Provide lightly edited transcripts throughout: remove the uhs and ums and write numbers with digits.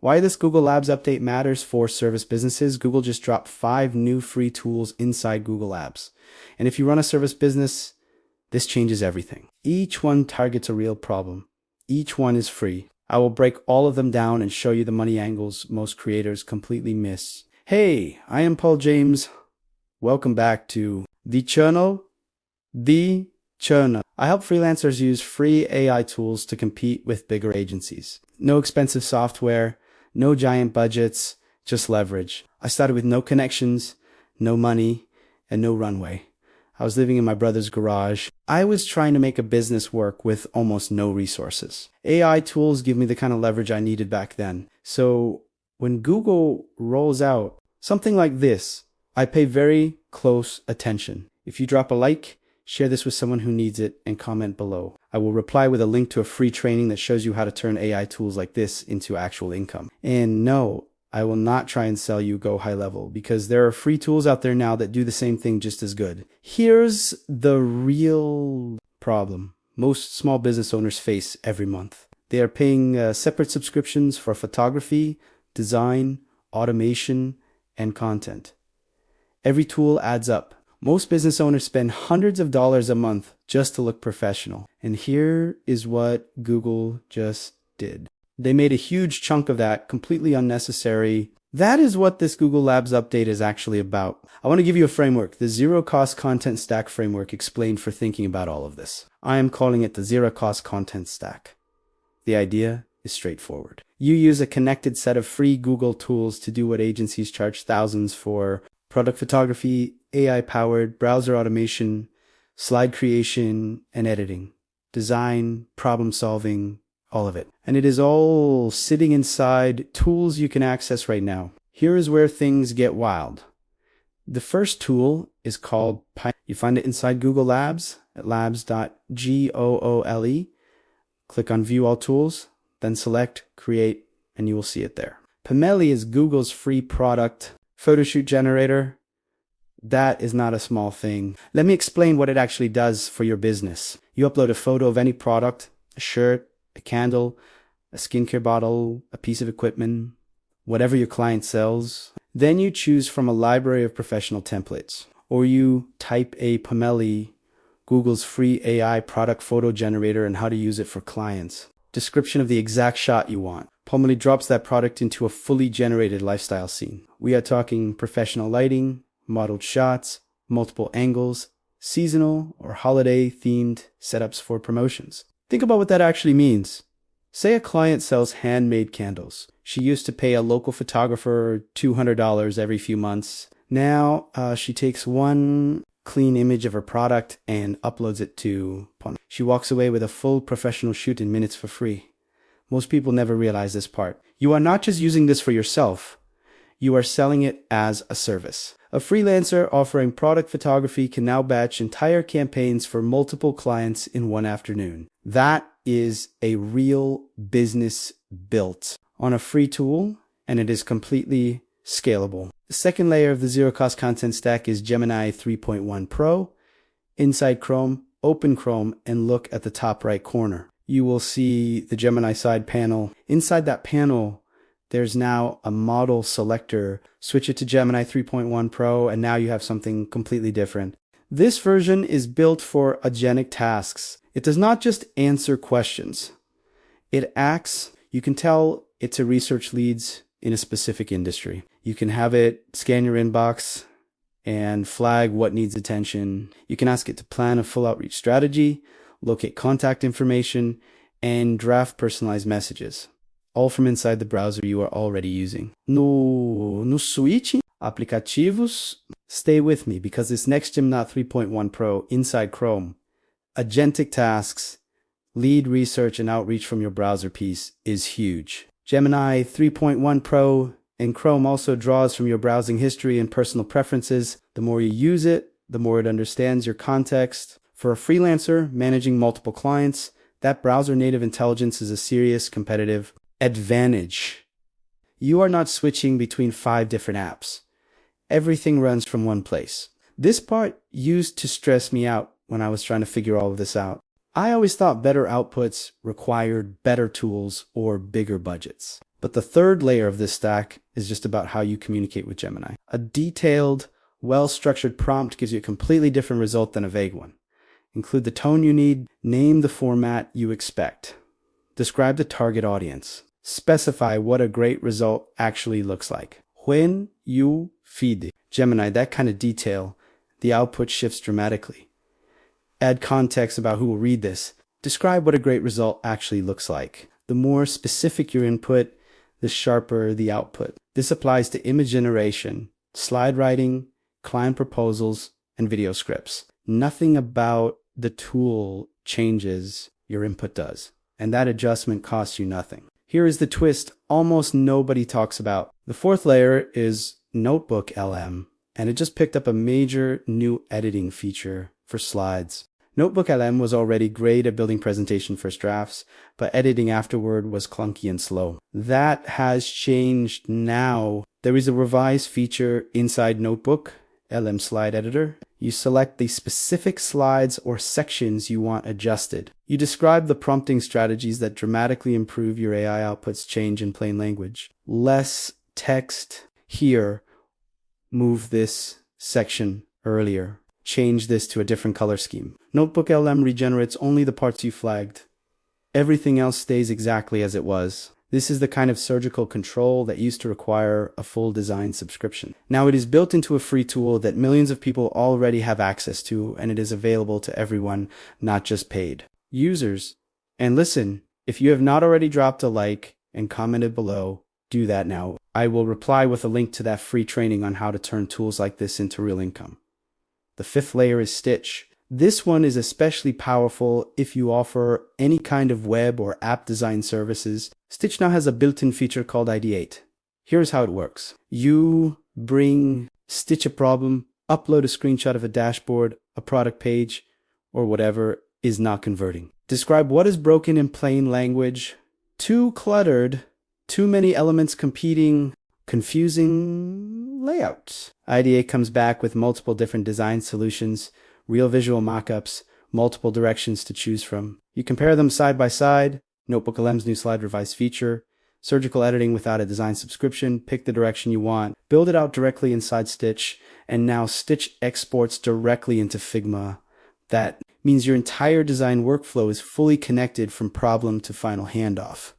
Why this Google Labs update matters for service businesses. Google just dropped 5 new free tools inside Google Labs. And if you run a service business, this changes everything. Each one targets a real problem. Each one is free. I will break all of them down and show you the money angles most creators completely miss. Hey, I am Paul James. Welcome back to The Channel. I help freelancers use free AI tools to compete with bigger agencies. No expensive software, no giant budgets, just leverage. I started with no connections, no money, and no runway. I was living in my brother's garage. I was trying to make a business work with almost no resources. AI tools give me the kind of leverage I needed back then. So when Google rolls out something like this, I pay very close attention. If you drop a like, share this with someone who needs it, and comment below. I will reply with a link to a free training that shows you how to turn AI tools like this into actual income. And no, I will not try and sell you Go High Level, because there are free tools out there now that do the same thing just as good. Here's the real problem most small business owners face every month. They are paying separate subscriptions for photography, design, automation, and content. Every tool adds up. Most business owners spend hundreds of dollars a month just to look professional. And here is what Google just did. They made a huge chunk of that completely unnecessary. That is what this Google Labs update is actually about. I want to give you a framework, the zero-cost content stack framework explained for thinking about all of this. I am calling it the zero-cost content stack. The idea is straightforward. You use a connected set of free Google tools to do what agencies charge thousands for: product photography, AI-powered browser automation, slide creation and editing, design, problem solving, all of it. And it is all sitting inside tools you can access right now. Here is where things get wild. The first tool is called Pi. You find it inside Google Labs at labs.goole. Click on View All Tools, then select Create, and you will see it there. Pomeli is Google's free product photoshoot generator. That is not a small thing. Let me explain what it actually does for your business. You upload a photo of any product, a shirt, a candle, a skincare bottle, a piece of equipment, whatever your client sells. Then you choose from a library of professional templates, or you type a Pomeli, Google's free AI product photo generator, and how to use it for clients. Description of the exact shot you want. Pomeli drops that product into a fully generated lifestyle scene. We are talking professional lighting, modeled shots, multiple angles, seasonal or holiday themed setups for promotions. Think about what that actually means. Say a client sells handmade candles. She used to pay a local photographer $200 every few months. Now she takes one clean image of her product and uploads it to Pomeli. She walks away with a full professional shoot in minutes for free. Most people never realize this part. You are not just using this for yourself. You are selling it as a service. A freelancer offering product photography can now batch entire campaigns for multiple clients in one afternoon. That is a real business built on a free tool, and it is completely scalable. The second layer of the zero-cost content stack is Gemini 3.1 Pro. Inside Chrome, open Chrome and look at the top right corner. You will see the Gemini side panel. Inside that panel, there's now a model selector. Switch it to Gemini 3.1 Pro, and now you have something completely different. This version is built for agentic tasks. It does not just answer questions. It acts. You can tell it to research leads in a specific industry. You can have it scan your inbox and flag what needs attention. You can ask it to plan a full outreach strategy, locate contact information, and draft personalized messages. All from inside the browser you are already using. No switch aplicativos, stay with me, because this next Gemini 3.1 Pro inside Chrome, agentic tasks, lead research and outreach from your browser piece is huge. Gemini 3.1 Pro in Chrome also draws from your browsing history and personal preferences. The more you use it, the more it understands your context. For a freelancer managing multiple clients, that browser native intelligence is a serious competitive advantage. You are not switching between 5 different apps. Everything runs from one place. This part used to stress me out when I was trying to figure all of this out. I always thought better outputs required better tools or bigger budgets. But the third layer of this stack is just about how you communicate with Gemini. A detailed, well-structured prompt gives you a completely different result than a vague one. Include the tone you need, name the format you expect. Describe the target audience. Specify what a great result actually looks like. When you feed Gemini that kind of detail, the output shifts dramatically. Add context about who will read this. Describe what a great result actually looks like. The more specific your input, the sharper the output. This applies to image generation, slide writing, client proposals, and video scripts. Nothing about the tool changes, your input does. And that adjustment costs you nothing. Here is the twist almost nobody talks about. The fourth layer is Notebook LM, and it just picked up a major new editing feature for slides. Notebook LM was already great at building presentation first drafts, but editing afterward was clunky and slow. That has changed now. There is a revised feature inside Notebook LM Slide Editor. You select the specific slides or sections you want adjusted. You describe the prompting strategies that dramatically improve your AI output's change in plain language. Less text here. Move this section earlier. Change this to a different color scheme. Notebook LM regenerates only the parts you flagged. Everything else stays exactly as it was. This is the kind of surgical control that used to require a full design subscription. Now it is built into a free tool that millions of people already have access to, and it is available to everyone, not just paid users. And listen, if you have not already dropped a like and commented below, do that now. I will reply with a link to that free training on how to turn tools like this into real income. The fifth layer is Stitch. This one is especially powerful if you offer any kind of web or app design services. Stitch now has a built-in feature called Ideate. Here's how it works. You stitch a problem, upload a screenshot of a dashboard, a product page, or whatever is not converting. Describe what is broken in plain language. Too cluttered, too many elements competing, confusing layouts. Ideate comes back with multiple different design solutions, real visual mockups, multiple directions to choose from. You compare them side by side. Notebook LM's new slide revised feature, surgical editing without a design subscription, pick the direction you want, build it out directly inside Stitch, and now Stitch exports directly into Figma. That means your entire design workflow is fully connected from problem to final handoff.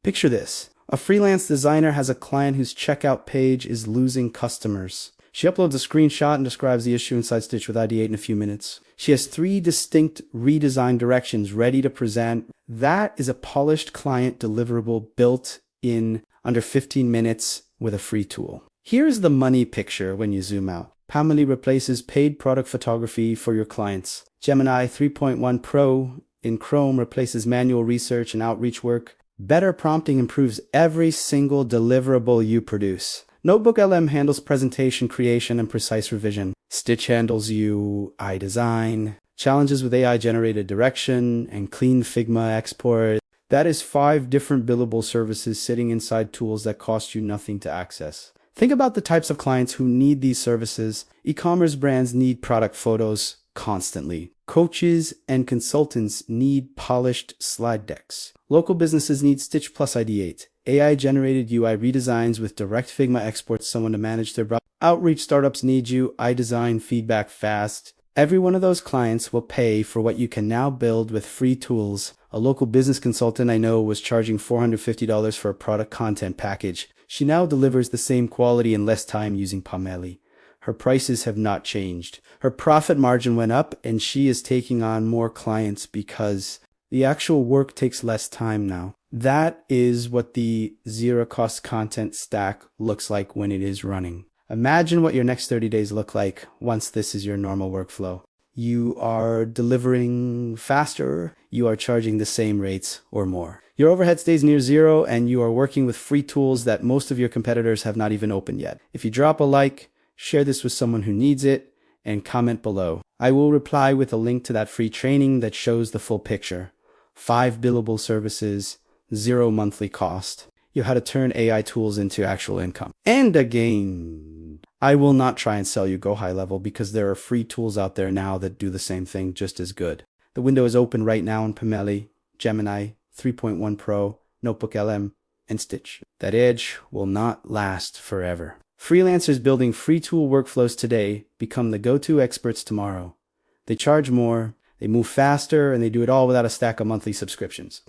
Picture this. A freelance designer has a client whose checkout page is losing customers. She uploads a screenshot and describes the issue inside Stitch with Ideate in a few minutes. She has 3 distinct redesigned directions ready to present. That is a polished client deliverable built in under 15 minutes with a free tool. Here's the money picture when you zoom out. Pamela replaces paid product photography for your clients. Gemini 3.1 Pro in Chrome replaces manual research and outreach work. Better prompting improves every single deliverable you produce. Notebook LM handles presentation creation and precise revision. Stitch handles UI design, challenges with AI-generated direction, and clean Figma export. That is 5 different billable services sitting inside tools that cost you nothing to access. Think about the types of clients who need these services. E-commerce brands need product photos constantly. Coaches and consultants need polished slide decks. Local businesses need Stitch plus Ideate. AI-generated UI redesigns with direct Figma exports someone to manage their browser. Outreach startups need you. iDesign feedback fast. Every one of those clients will pay for what you can now build with free tools. A local business consultant I know was charging $450 for a product content package. She now delivers the same quality in less time using Pamela. Her prices have not changed. Her profit margin went up, and she is taking on more clients because the actual work takes less time now. That is what the zero-cost content stack looks like when it is running. Imagine what your next 30 days look like once this is your normal workflow. You are delivering faster, you are charging the same rates or more. Your overhead stays near zero, and you are working with free tools that most of your competitors have not even opened yet. If you drop a like, share this with someone who needs it, and comment below. I will reply with a link to that free training that shows the full picture. 5 billable services, 0 monthly cost. You how to turn AI tools into actual income. And again, I will not try and sell you Go High Level because there are free tools out there now that do the same thing just as good. The window is open right now in Pamela, Gemini 3.1 Pro, Notebook LM, and stitch. That edge will not last forever. Freelancers building free tool workflows today become the go-to experts tomorrow. They charge more, they move faster, and they do it all without a stack of monthly subscriptions.